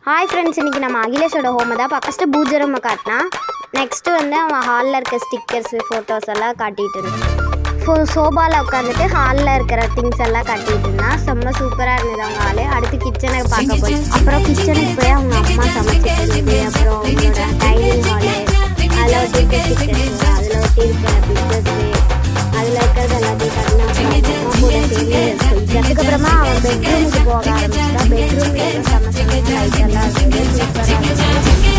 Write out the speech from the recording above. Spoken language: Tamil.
ஹாய் ஃப்ரெண்ட்ஸ், இன்றைக்கி நம்ம அகிலேஷோட ஹோமை தான் ஃபஸ்ட்டு பூஜை ரூமை காட்டினா. நெக்ஸ்ட்டு வந்து அவன் ஹாலில் இருக்க ஸ்டிக்கர்ஸு ஃபோட்டோஸ் எல்லாம் காட்டிகிட்டு இருந்தான். சோபாவில் உட்காந்துட்டு ஹாலில் இருக்கிற திங்ஸ் எல்லாம் காட்டிகிட்டு இருந்தான். செம்ம சூப்பராக இருந்தது அவங்க ஹாலு. அடுத்து கிச்சனை பார்க்க போய் அப்புறம் கிச்சனுக்கு போய் அவங்க அம்மா சமைச்சிட்டு இருந்தது. அப்புறம் அவங்களோட டைனிங் ஹாலு, அதில் ஒட்டி இருக்க ஸ்டிக்கர்ஸு, அதில் ஒட்டி இருக்கிற பிக்சர்ஸு, அதில் இருக்கிறது எல்லாத்தையும் காட்டினா. அப்புறம் கூட சேர்ந்து அதுக்கப்புறமா அவன் பெட்ரூமுக்கு போக ஆரம்பிச்சிட்டான். பெட்ரூமில் செம்ம லைட் எல்லாம் இருந்தது. சூப்பராக இருந்தது.